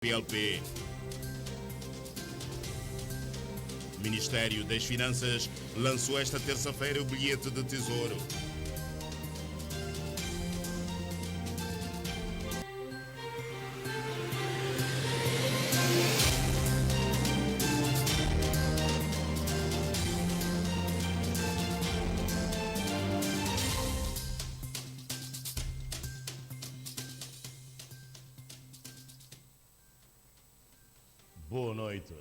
PLP. Ministério das Finanças lançou esta terça-feira o bilhete de tesouro. Boa noite.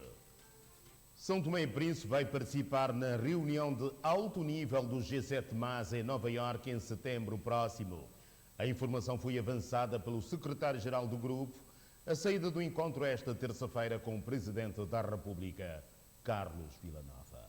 São Tomé e Príncipe vai participar na reunião de alto nível do G7+ em Nova Iorque em setembro próximo. A informação foi avançada pelo secretário-geral do grupo, a saída do encontro esta terça-feira com o Presidente da República, Carlos Villanova.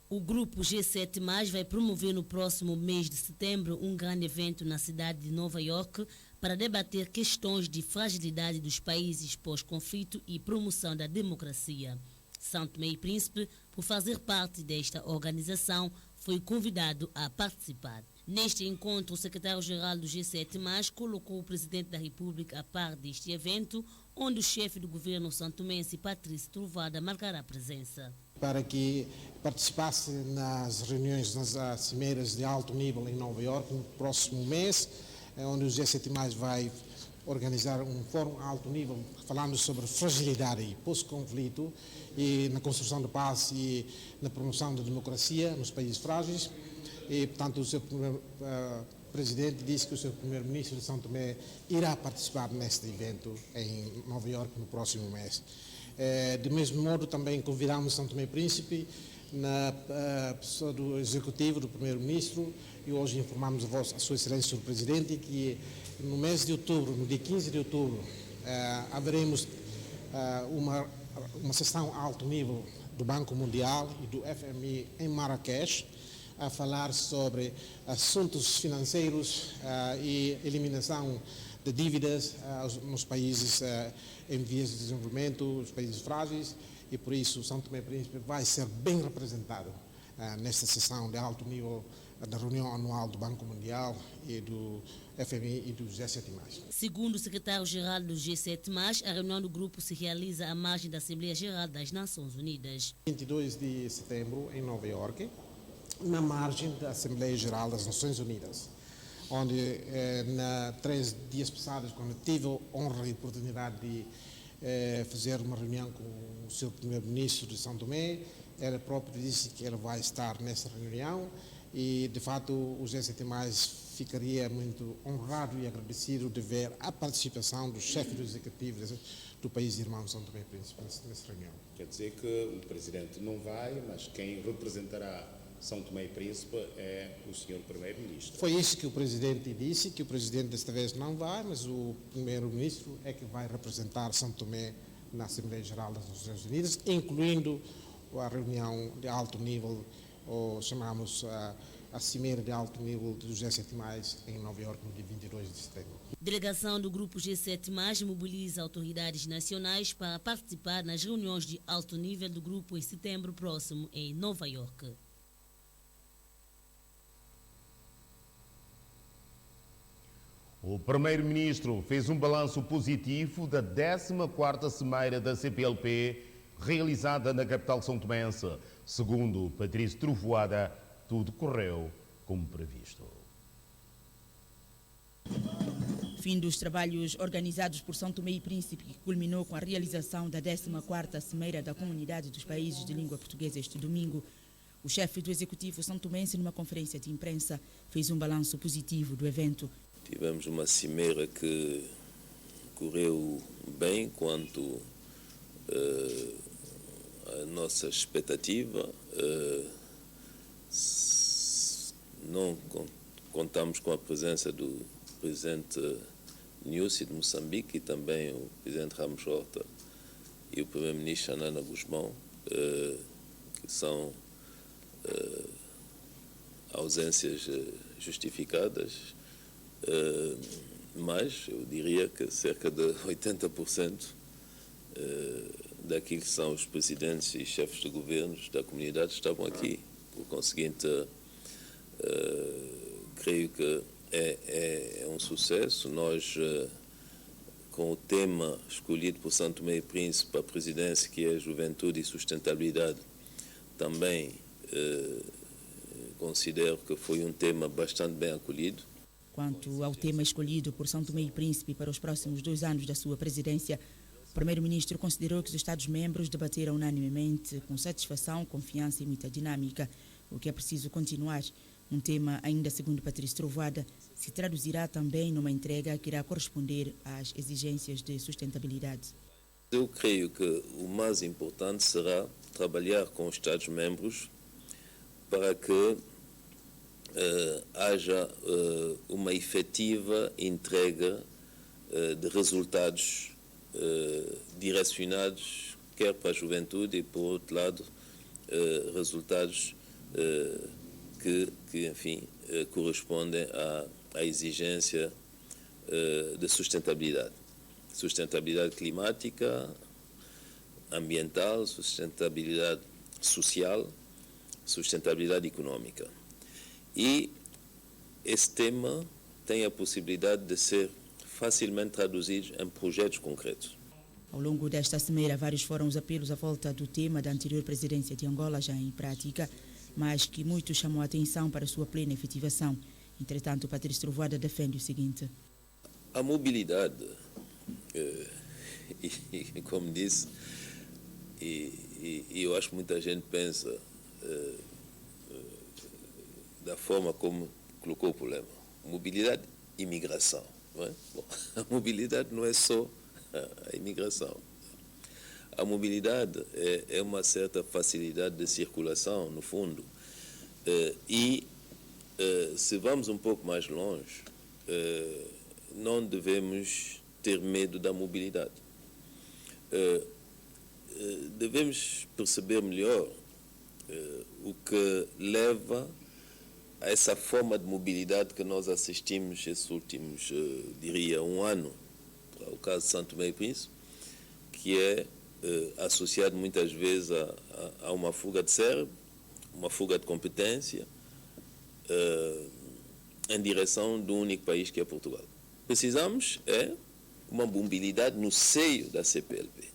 O grupo G7+, vai promover no próximo mês de setembro um grande evento na cidade de Nova Iorque para debater questões de fragilidade dos países pós-conflito e promoção da democracia. São Tomé e Príncipe, por fazer parte desta organização, foi convidado a participar. Neste encontro, o secretário-geral do G7+, colocou o Presidente da República a par deste evento, onde o chefe do governo santomense, Patrício Trovoada, marcará presença. Para que participasse nas reuniões, nas cimeiras de alto nível em Nova Iorque no próximo mês, onde o G7+ vai organizar um fórum a alto nível falando sobre fragilidade e pós-conflito e na construção de paz e na promoção da democracia nos países frágeis. E, portanto, o seu presidente disse que o seu primeiro-ministro de São Tomé irá participar neste evento em Nova Iorque no próximo mês. Do mesmo modo, também convidamos São Tomé e Príncipe na pessoa do Executivo, do Primeiro-Ministro, e hoje informamos a Sua Excelência o Presidente que no mês de outubro, no dia 15 de outubro, haveremos uma sessão a alto nível do Banco Mundial e do FMI em Marrakech, a falar sobre assuntos financeiros e eliminação de dívidas nos países em vias de desenvolvimento, os países frágeis, e por isso São Tomé e Príncipe vai ser bem representado nesta sessão de alto nível da reunião anual do Banco Mundial e do FMI e do G7+. Segundo o secretário-geral do G7+, a reunião do grupo se realiza à margem da Assembleia Geral das Nações Unidas. 22 de setembro, em Nova Iorque, na margem da Assembleia Geral das Nações Unidas, onde 3 dias passados, quando tive a honra e oportunidade de fazer uma reunião com o seu primeiro-ministro de São Tomé, ele próprio disse que ele vai estar nessa reunião e, de fato, o G7+ ficaria muito honrado e agradecido de ver a participação do chefe do executivo do país irmão São Tomé e Príncipe nessa reunião. Quer dizer que o presidente não vai, mas quem representará São Tomé e Príncipe é o senhor primeiro-ministro. Foi isso que o presidente disse, que o presidente desta vez não vai, mas o primeiro-ministro é que vai representar São Tomé na Assembleia Geral das Nações Unidas, incluindo a reunião de alto nível, ou chamamos a cimeira de alto nível do G7+ em Nova Iorque no dia 22 de setembro. Delegação do grupo G7+ mobiliza autoridades nacionais para participar nas reuniões de alto nível do grupo em setembro próximo em Nova Iorque. O primeiro-ministro fez um balanço positivo da 14ª cimeira da CPLP realizada na capital são-tomense. Segundo Patrício Trovoada, tudo correu como previsto. Fim dos trabalhos organizados por São Tomé e Príncipe, que culminou com a realização da 14ª Cimeira da Comunidade dos Países de Língua Portuguesa este domingo. O chefe do Executivo são-tomense, numa conferência de imprensa, fez um balanço positivo do evento. Tivemos uma cimeira que correu bem quanto a nossa expectativa. Não contamos com a presença do presidente Nyusi de Moçambique e também o presidente Ramos Horta e o primeiro-ministro Anana Guzmão, que são ausências justificadas. Mas eu diria que cerca de 80% daquilo que são os presidentes e chefes de governos da comunidade estavam aqui. Por conseguinte, creio que é um sucesso. Nós com o tema escolhido por São Tomé e Príncipe, a presidência, que é Juventude e Sustentabilidade, também considero que foi um tema bastante bem acolhido. Quanto ao tema escolhido por São Tomé e Príncipe para os próximos 2 anos da sua presidência, o primeiro-ministro considerou que os Estados-membros debateram unanimemente com satisfação, confiança e muita dinâmica, o que é preciso continuar. Um tema, ainda segundo Patrício Trovoada, se traduzirá também numa entrega que irá corresponder às exigências de sustentabilidade. Eu creio que o mais importante será trabalhar com os Estados-membros para que haja uma efetiva entrega de resultados direcionados quer para a juventude e, por outro lado, resultados que enfim, correspondem à exigência de sustentabilidade. Sustentabilidade climática, ambiental, sustentabilidade social, sustentabilidade econômica. E esse tema tem a possibilidade de ser facilmente traduzido em projetos concretos. Ao longo desta cimeira, vários foram os apelos à volta do tema da anterior presidência de Angola já em prática, mas que muito chamou a atenção para a sua plena efetivação. Entretanto, Patrício Trovoada defende o seguinte. A mobilidade, como disse, e eu acho que muita gente pensa da forma como colocou o problema. Mobilidade e imigração. Não é? Bom, a mobilidade não é só a imigração. A mobilidade é uma certa facilidade de circulação, no fundo. E se vamos um pouco mais longe, não devemos ter medo da mobilidade. Devemos perceber melhor o que leva a essa forma de mobilidade que nós assistimos esses últimos, diria, 1 ano, para o caso de São Tomé e Príncipe, que é associado muitas vezes a uma fuga de cérebro, uma fuga de competência, em direção do único país que é Portugal. Precisamos uma mobilidade no seio da CPLP.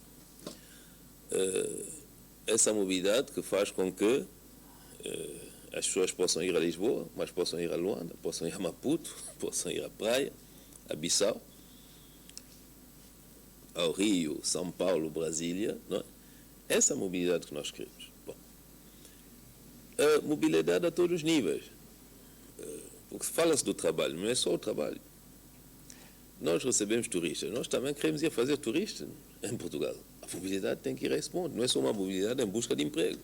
Essa mobilidade que faz com que as pessoas possam ir a Lisboa, mas possam ir a Luanda, possam ir a Maputo, possam ir à praia, a Bissau, ao Rio, São Paulo, Brasília. Não é? Essa é a mobilidade que nós queremos. Bom, a mobilidade a todos os níveis. Porque fala-se do trabalho, não é só o trabalho. Nós recebemos turistas, nós também queremos ir fazer turistas em Portugal. A mobilidade tem que ir a esse ponto, não é só uma mobilidade em busca de emprego.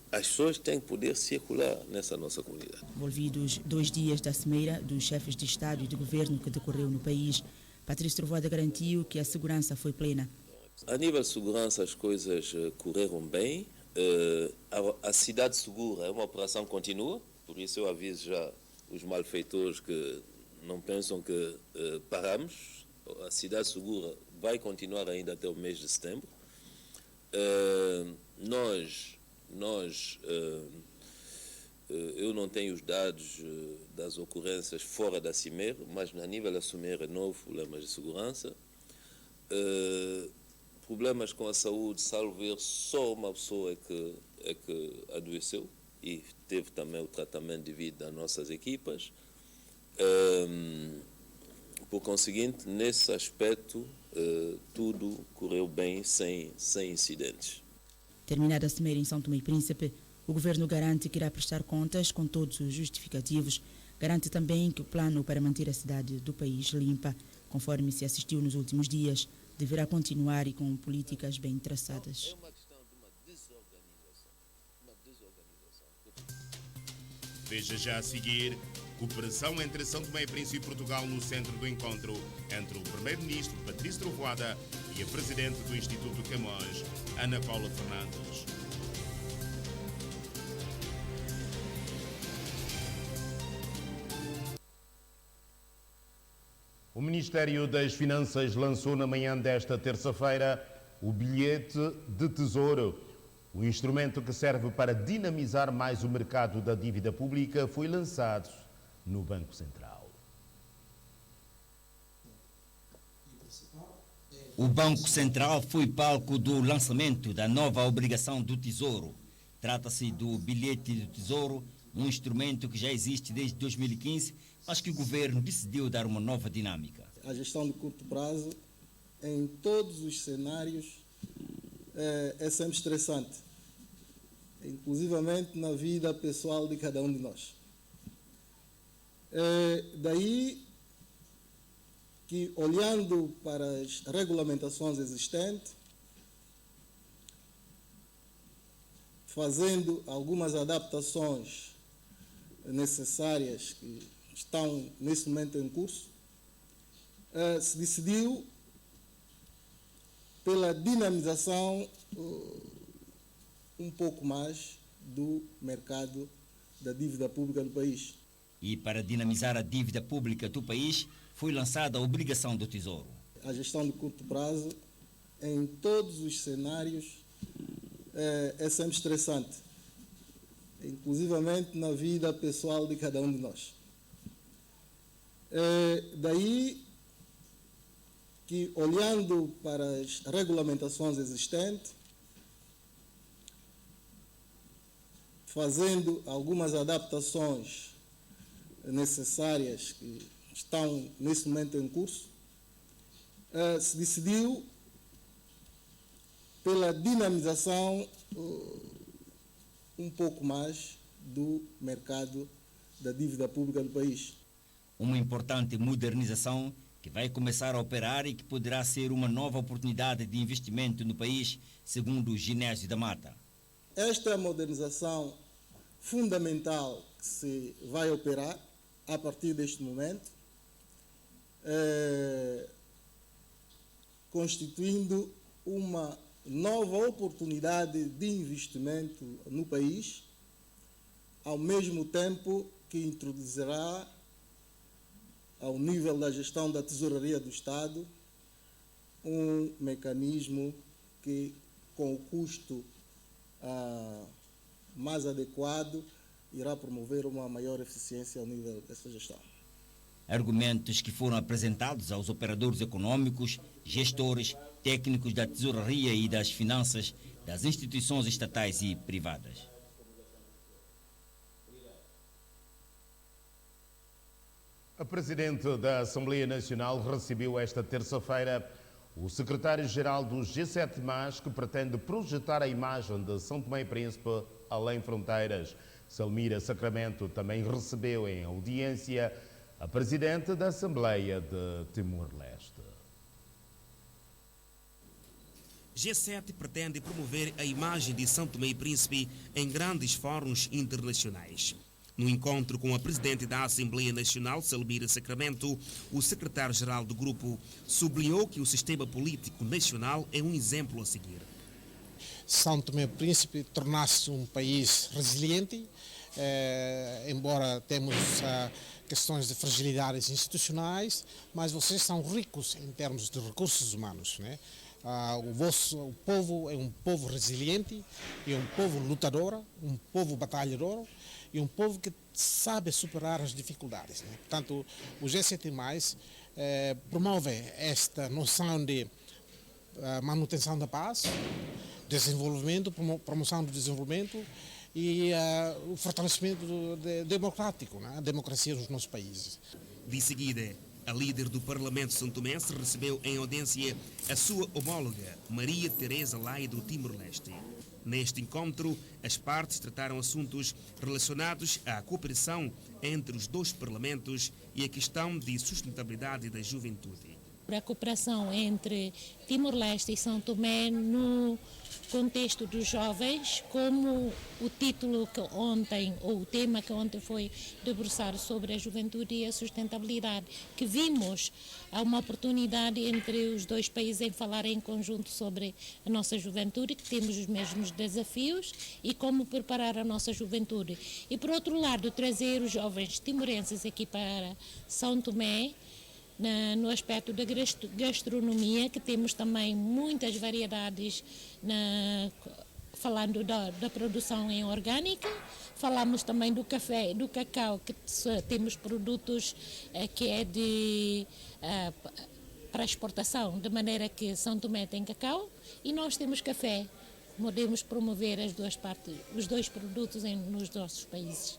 As pessoas têm que poder circular nessa nossa comunidade. Envolvidos 2 dias da cimeira dos chefes de Estado e de Governo que decorreu no país, Patrício Trovoada garantiu que a segurança foi plena. A nível de segurança as coisas correram bem. A cidade segura é uma operação contínua, por isso eu aviso já os malfeitores que não pensam que paramos. A cidade segura vai continuar ainda até o mês de setembro. Eu não tenho os dados das ocorrências fora da cimeira, mas a nível da cimeira não houve problemas de segurança. Problemas com a saúde, salvo ver, só uma pessoa é que adoeceu e teve também o tratamento devido das nossas equipas. Por conseguinte, nesse aspecto, tudo correu bem, sem incidentes. Terminada a cimeira em São Tomé e Príncipe, o Governo garante que irá prestar contas com todos os justificativos. Garante também que o plano para manter a cidade do país limpa, conforme se assistiu nos últimos dias, deverá continuar e com políticas bem traçadas. É uma questão de uma desorganização. Veja já a seguir, cooperação entre São Tomé e Príncipe e Portugal no centro do encontro entre o primeiro-ministro Patrício Trovoada e a presidente do Instituto Camões, Ana Paula Fernandes. O Ministério das Finanças lançou na manhã desta terça-feira o bilhete de tesouro. O instrumento que serve para dinamizar mais o mercado da dívida pública foi lançado no Banco Central. O Banco Central foi palco do lançamento da nova obrigação do Tesouro. Trata-se do bilhete do Tesouro, um instrumento que já existe desde 2015, mas que o governo decidiu dar uma nova dinâmica. A gestão de curto prazo, em todos os cenários, é sempre estressante, inclusivamente na vida pessoal de cada um de nós. Daí que, olhando para as regulamentações existentes, fazendo algumas adaptações necessárias que estão nesse momento em curso, se decidiu pela dinamização um pouco mais do mercado da dívida pública do país. E para dinamizar a dívida pública do país, foi lançada a obrigação do Tesouro. A gestão de curto prazo, em todos os cenários, é sempre estressante, inclusivamente na vida pessoal de cada um de nós. Daí que, olhando para as regulamentações existentes, fazendo algumas adaptações necessárias que estão nesse momento em curso, se decidiu pela dinamização um pouco mais do mercado da dívida pública do país. Uma importante modernização que vai começar a operar e que poderá ser uma nova oportunidade de investimento no país, segundo o Ginésio da Mata. Esta é a modernização fundamental que se vai operar a partir deste momento, constituindo uma nova oportunidade de investimento no país, ao mesmo tempo que introduzirá, ao nível da gestão da tesouraria do Estado, um mecanismo que, com o custo mais adequado, irá promover uma maior eficiência ao nível dessa gestão. Argumentos que foram apresentados aos operadores econômicos, gestores, técnicos da tesouraria e das finanças das instituições estatais e privadas. A Presidente da Assembleia Nacional recebeu esta terça-feira o secretário-geral do G7+, que pretende projetar a imagem de São Tomé e Príncipe além fronteiras. Selmira Sacramento também recebeu em audiência a Presidente da Assembleia de Timor-Leste. G7 pretende promover a imagem de São Tomé e Príncipe em grandes fóruns internacionais. No encontro com a Presidente da Assembleia Nacional, Selmira Sacramento, o secretário-geral do grupo sublinhou que o sistema político nacional é um exemplo a seguir. São Tomé e Príncipe tornasse um país resiliente, embora temos questões de fragilidades institucionais, mas vocês são ricos em termos de recursos humanos, né? O povo é um povo resiliente, é um povo lutador, um povo batalhador e um povo que sabe superar as dificuldades, né? Portanto, o G7+, promove esta noção de manutenção da paz, desenvolvimento, promoção do desenvolvimento e o fortalecimento democrático, né? A democracia nos nossos países. De seguida, a líder do Parlamento santomense recebeu em audiência a sua homóloga, Maria Teresa Lai, do Timor-Leste. Neste encontro, as partes trataram assuntos relacionados à cooperação entre os dois parlamentos e a questão de sustentabilidade da juventude. A cooperação entre Timor-Leste e São Tomé no contexto dos jovens, como o título que ontem, ou o tema que ontem foi debruçado sobre a juventude e a sustentabilidade, que vimos há uma oportunidade entre os dois países em falar em conjunto sobre a nossa juventude, que temos os mesmos desafios e como preparar a nossa juventude. E por outro lado, trazer os jovens timorenses aqui para São Tomé, no aspecto da gastronomia, que temos também muitas variedades, falando da produção em orgânica. Falamos também do café e do cacau, que temos produtos que é para exportação, de maneira que São Tomé tem cacau e nós temos café. Podemos promover as duas partes, os dois produtos nos nossos países.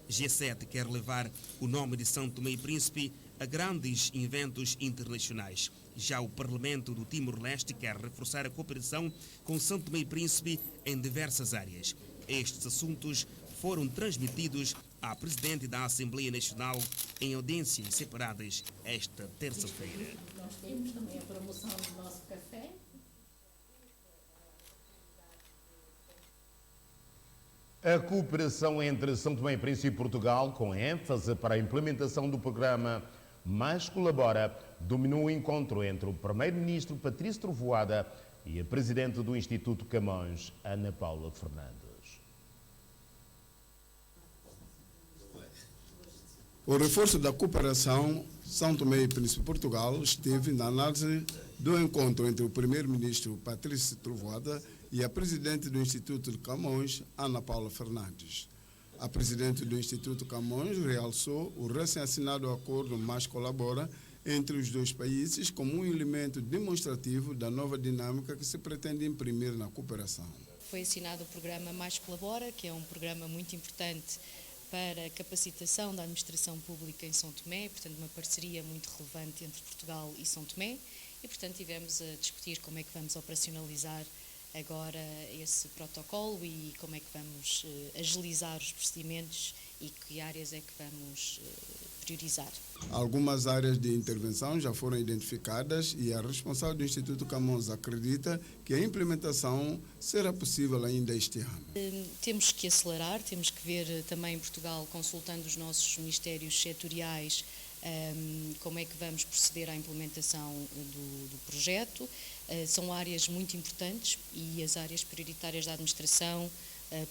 G7 quer levar o nome de São Tomé e Príncipe a grandes eventos internacionais. Já o Parlamento do Timor-Leste quer reforçar a cooperação com São Tomé e Príncipe em diversas áreas. Estes assuntos foram transmitidos à Presidente da Assembleia Nacional em audiências separadas esta terça-feira. Nós temos também a promoção do nosso café. A cooperação entre São Tomé e Príncipe e Portugal, com ênfase para a implementação do programa Mais Colabora, dominou o encontro entre o Primeiro-Ministro Patrício Trovoada e a Presidente do Instituto Camões, Ana Paula Fernandes. O reforço da cooperação São Tomé e Príncipe Portugal esteve na análise do encontro entre o Primeiro-Ministro Patrício Trovoada e a Presidente do Instituto de Camões, Ana Paula Fernandes. A Presidente do Instituto Camões realçou o recém-assinado acordo Mais Colabora entre os dois países como um elemento demonstrativo da nova dinâmica que se pretende imprimir na cooperação. Foi assinado o programa Mais Colabora, que é um programa muito importante para a capacitação da administração pública em São Tomé, portanto uma parceria muito relevante entre Portugal e São Tomé, e portanto tivemos a discutir como é que vamos operacionalizar agora esse protocolo e como é que vamos agilizar os procedimentos e que áreas é que vamos priorizar. Algumas áreas de intervenção já foram identificadas e a responsável do Instituto Camões acredita que a implementação será possível ainda este ano. Temos que acelerar, temos que ver também em Portugal, consultando os nossos ministérios setoriais, como é que vamos proceder à implementação do projeto. São áreas muito importantes e as áreas prioritárias da administração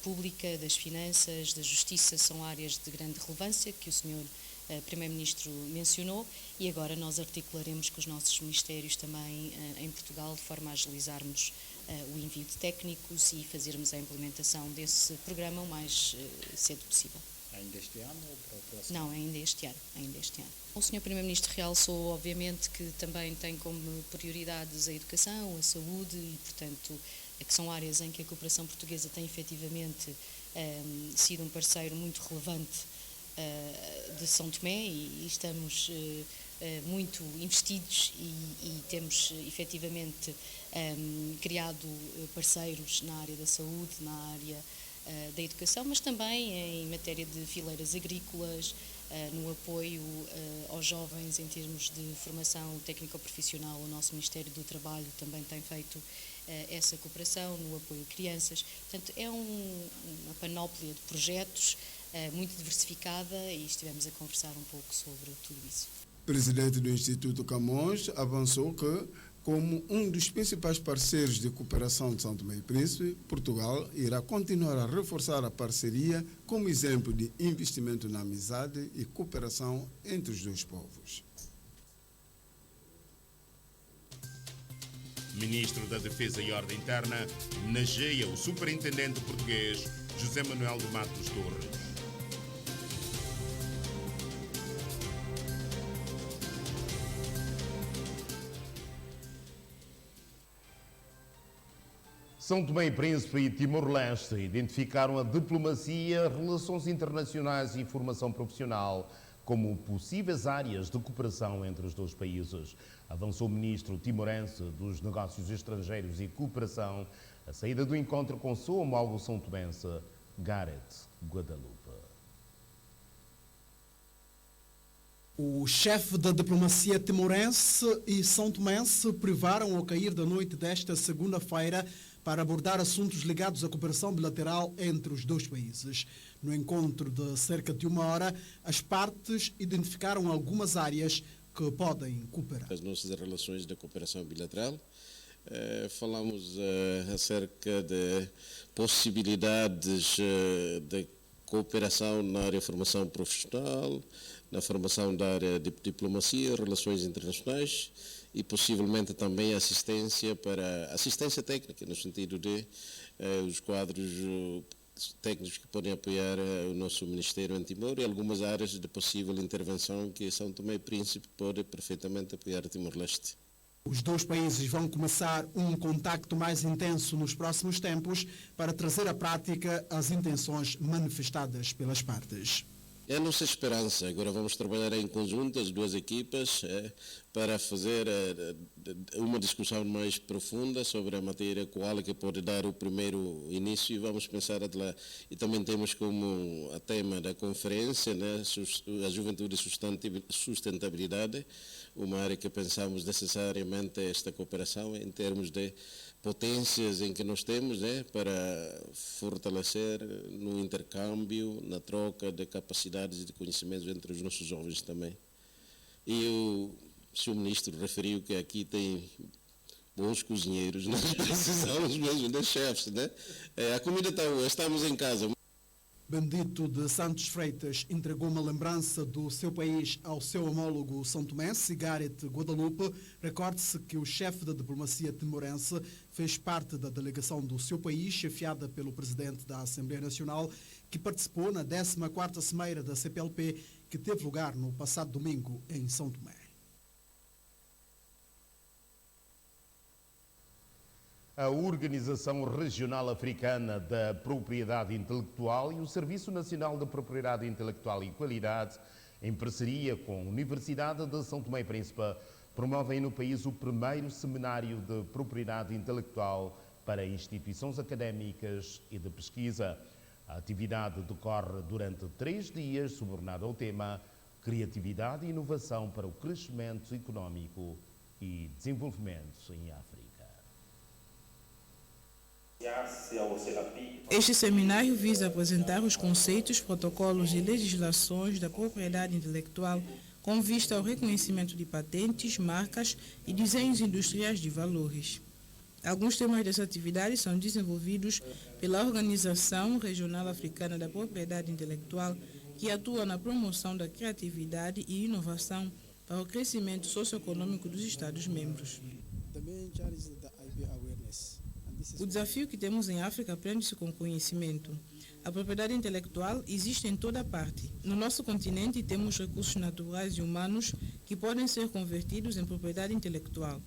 pública, das finanças, da justiça são áreas de grande relevância que o Sr. Primeiro-Ministro mencionou e agora nós articularemos com os nossos ministérios também em Portugal de forma a agilizarmos o envio de técnicos e fazermos a implementação desse programa o mais cedo possível. Ainda este ano ou para o próximo? Não, ainda este ano. O Sr. Primeiro-Ministro realçou, obviamente, que também tem como prioridades a educação, a saúde e, portanto, que são áreas em que a cooperação portuguesa tem efetivamente sido um parceiro muito relevante de São Tomé e estamos muito investidos e temos efetivamente criado parceiros na área da saúde, na área da educação, mas também em matéria de fileiras agrícolas, no apoio aos jovens em termos de formação técnico-profissional. O nosso Ministério do Trabalho também tem feito essa cooperação no apoio a crianças. Portanto, é uma panóplia de projetos muito diversificada e estivemos a conversar um pouco sobre tudo isso. O presidente do Instituto Camões avançou que, como um dos principais parceiros de cooperação de São Tomé e Príncipe, Portugal irá continuar a reforçar a parceria como exemplo de investimento na amizade e cooperação entre os dois povos. Ministro da Defesa e Ordem Interna homenageia o superintendente português José Manuel de Matos Torres. São Tomé e Príncipe e Timor-Leste identificaram a diplomacia, relações internacionais e formação profissional como possíveis áreas de cooperação entre os dois países. Avançou o ministro timorense dos Negócios Estrangeiros e Cooperação a saída do encontro com seu homólogo são tomense, Gareth Guadalupe. O chefe da diplomacia timorense e são tomense privaram ao cair da noite desta segunda-feira para abordar assuntos ligados à cooperação bilateral entre os dois países. No encontro de cerca de uma hora, as partes identificaram algumas áreas que podem cooperar. As nossas relações de cooperação bilateral, falamos acerca de possibilidades de cooperação na área de formação profissional, na formação da área de diplomacia, relações internacionais e possivelmente também assistência técnica, no sentido de os quadros técnicos que podem apoiar o nosso Ministério em Timor e algumas áreas de possível intervenção que São Tomé e Príncipe pode perfeitamente apoiar Timor-Leste. Os dois países vão começar um contacto mais intenso nos próximos tempos para trazer à prática as intenções manifestadas pelas partes. É a nossa esperança. Agora vamos trabalhar em conjunto, as duas equipas, para fazer uma discussão mais profunda sobre a matéria, qual é que pode dar o primeiro início, e vamos pensar lá. E também temos como a tema da conferência, né, a juventude e sustentabilidade, uma área que pensamos necessariamente esta cooperação em termos de potências em que nós temos, né, para fortalecer no intercâmbio, na troca de capacidades e de conhecimentos entre os nossos jovens também. E o senhor ministro referiu que aqui tem bons cozinheiros, nós precisamos mesmo de chefes, né? A comida está boa, estamos em casa. Bendito de Santos Freitas entregou uma lembrança do seu país ao seu homólogo São Tomé, Cigarette Guadalupe. Recorde-se que o chefe da diplomacia timorense fez parte da delegação do seu país, chefiada pelo presidente da Assembleia Nacional, que participou na 14ª Cimeira da CPLP, que teve lugar no passado domingo em São Tomé. A Organização Regional Africana da Propriedade Intelectual e o Serviço Nacional de Propriedade Intelectual e Qualidade, em parceria com a Universidade de São Tomé e Príncipe, promovem no país o primeiro seminário de propriedade intelectual para instituições académicas e de pesquisa. A atividade decorre durante 3 dias, subordinada ao tema Criatividade e Inovação para o Crescimento Económico e Desenvolvimento em África. Este seminário visa apresentar os conceitos, protocolos e legislações da propriedade intelectual com vista ao reconhecimento de patentes, marcas e desenhos industriais de valores. Alguns temas dessa atividade são desenvolvidos pela Organização Regional Africana da Propriedade Intelectual, que atua na promoção da criatividade e inovação para o crescimento socioeconômico dos Estados-membros. O desafio que temos em África aprende-se com conhecimento. A propriedade intelectual existe em toda parte. No nosso continente temos recursos naturais e humanos que podem ser convertidos em propriedade intelectual.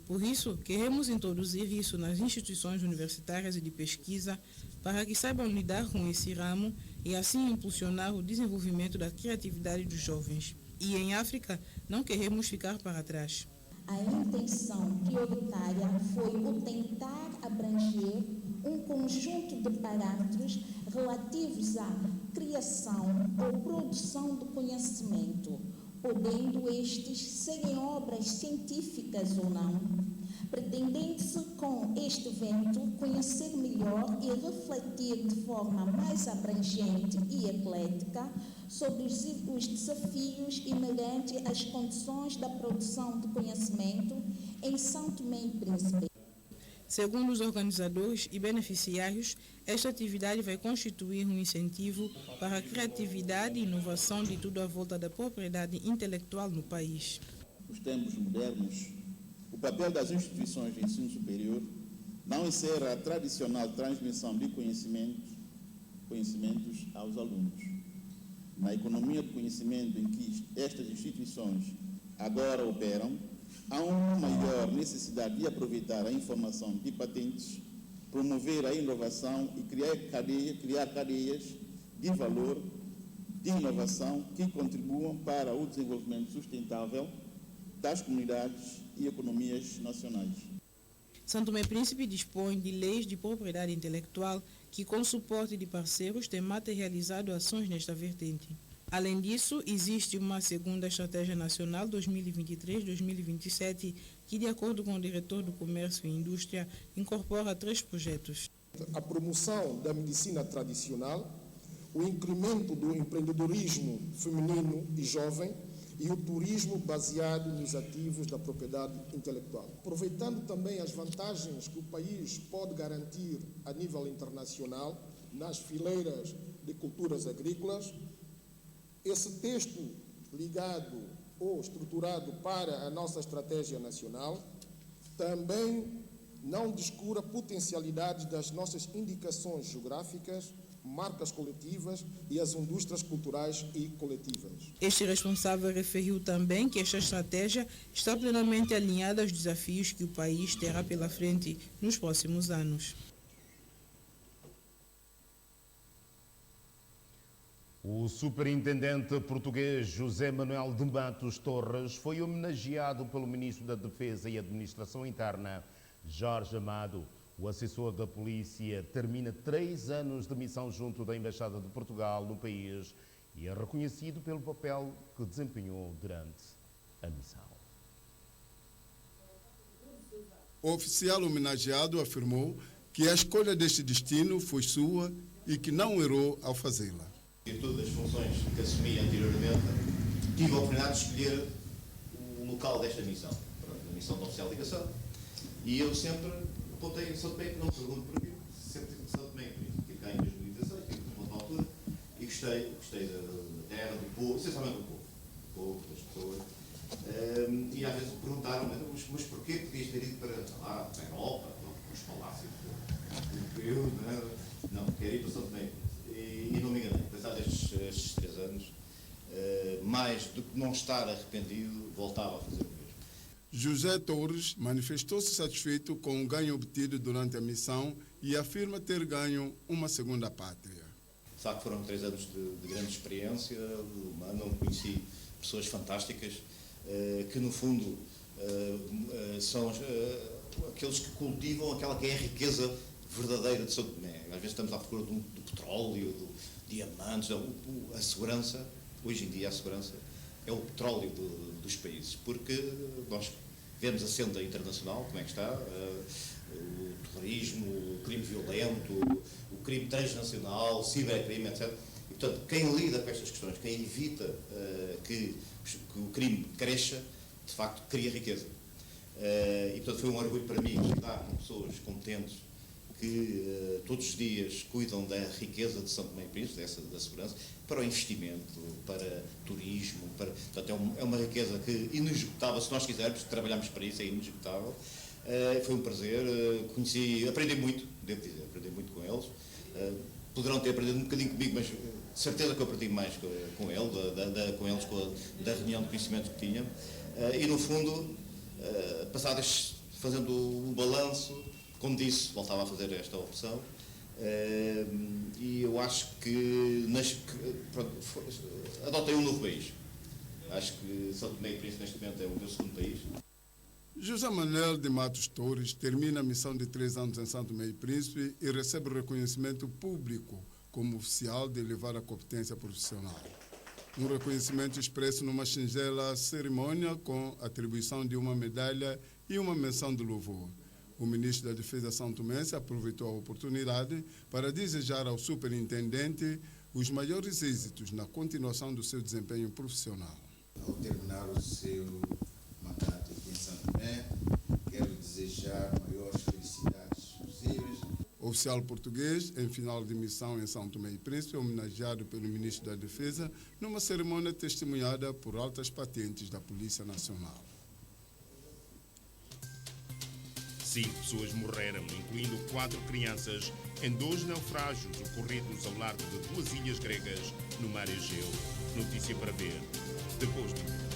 Por isso, queremos introduzir isso nas instituições universitárias e de pesquisa para que saibam lidar com esse ramo e assim impulsionar o desenvolvimento da criatividade dos jovens. E em África, não queremos ficar para trás. A intenção prioritária foi o tentar abranger um conjunto de parâmetros relativos à criação ou produção do conhecimento, podendo estes serem obras científicas ou não, pretendendo-se com este evento conhecer melhor e refletir de forma mais abrangente e eclética sobre os desafios inerentes às condições da produção de conhecimento em São Tomé e Príncipe. Segundo os organizadores e beneficiários, esta atividade vai constituir um incentivo para a criatividade e inovação de tudo à volta da propriedade intelectual no país. Nos tempos modernos, o papel das instituições de ensino superior não encerra a tradicional transmissão de conhecimentos aos alunos. Na economia do conhecimento em que estas instituições agora operam, há uma maior necessidade de aproveitar a informação de patentes, promover a inovação e criar cadeias de valor, de inovação que contribuam para o desenvolvimento sustentável das comunidades e economias nacionais. São Tomé e Príncipe dispõe de leis de propriedade intelectual que, com suporte de parceiros, têm materializado ações nesta vertente. Além disso, existe uma segunda Estratégia Nacional 2023-2027 que, de acordo com o diretor do Comércio e Indústria, incorpora 3 projetos. A promoção da medicina tradicional, o incremento do empreendedorismo feminino e jovem e o turismo baseado nos ativos da propriedade intelectual. Aproveitando também as vantagens que o país pode garantir a nível internacional nas fileiras de culturas agrícolas, esse texto ligado ou estruturado para a nossa estratégia nacional também não descura potencialidades das nossas indicações geográficas, marcas coletivas e as indústrias culturais e coletivas. Este responsável referiu também que esta estratégia está plenamente alinhada aos desafios que o país terá pela frente nos próximos anos. O superintendente português José Manuel de Matos Torres foi homenageado pelo ministro da Defesa e Administração Interna, Jorge Amado. O assessor da polícia termina 3 anos de missão junto da Embaixada de Portugal no país e é reconhecido pelo papel que desempenhou durante a missão. O oficial homenageado afirmou que a escolha deste destino foi sua e que não errou ao fazê-la. Em todas as funções que assumi anteriormente, tive a oportunidade de escolher o local desta missão, a missão de oficial de ligação, e eu sempre apontei em São Tomé, não pergunto porquê, sempre tive São Tomé, tive cá em 2016, tive uma boa altura, e gostei da terra, do povo, essencialmente do povo, das pessoas, e às vezes perguntaram-me, mas porquê podias ter ido para a Europa, para os palácios europeus, não, quero ir para São Tomé. E não me enganei, passado estes 3 anos, mais do que não estar arrependido, voltava a fazer o mesmo. José Torres manifestou-se satisfeito com o ganho obtido durante a missão e afirma ter ganho uma segunda pátria. De facto, foram 3 anos de grande experiência humana, onde conheci pessoas fantásticas, que no fundo são aqueles que cultivam aquela que é a riqueza verdadeira de São Tomé. Às vezes estamos à procura do petróleo, do diamantes, a segurança. Hoje em dia a segurança é o petróleo dos países, porque nós vemos a senda internacional, como é que está, o terrorismo, o crime violento, o crime transnacional, o cibercrime, etc. E, portanto, quem lida com estas questões, quem evita que o crime cresça, de facto cria riqueza. E, portanto, foi um orgulho para mim lidar com pessoas competentes, que todos os dias cuidam da riqueza de São Tomé e Príncipe, da segurança, para o investimento, para turismo, portanto é uma riqueza que inesgotável, se nós quisermos, trabalhamos para isso, é inesgotável. Foi um prazer, aprendi muito, devo dizer, aprendi muito com eles. Poderão ter aprendido um bocadinho comigo, mas de certeza que eu aprendi mais com eles, da reunião de conhecimento que tinham. E no fundo, fazendo o balanço, como disse, voltava a fazer esta opção, e eu acho que adotei um novo país. Acho que São Tomé e Príncipe neste momento é o meu segundo país. José Manuel de Matos Torres termina a missão de 3 anos em São Tomé e Príncipe e recebe reconhecimento público como oficial de elevada competência profissional. Um reconhecimento expresso numa singela cerimônia com atribuição de uma medalha e uma menção de louvor. O ministro da Defesa são-tomense aproveitou a oportunidade para desejar ao superintendente os maiores êxitos na continuação do seu desempenho profissional. Ao terminar o seu mandato aqui em São Tomé, quero desejar maiores felicidades possíveis. O oficial português, em final de missão em São Tomé e Príncipe, homenageado pelo ministro da Defesa numa cerimônia testemunhada por altas patentes da Polícia Nacional. 5 pessoas morreram, incluindo 4 crianças, em 2 naufrágios ocorridos ao largo de 2 ilhas gregas no mar Egeu. Notícia para ver depois do vídeo.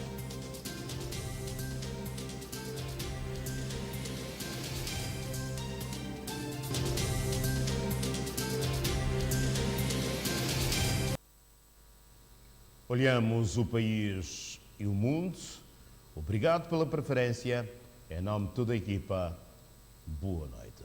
Olhamos o país e o mundo. Obrigado pela preferência. Em nome de toda a equipa, boa noite.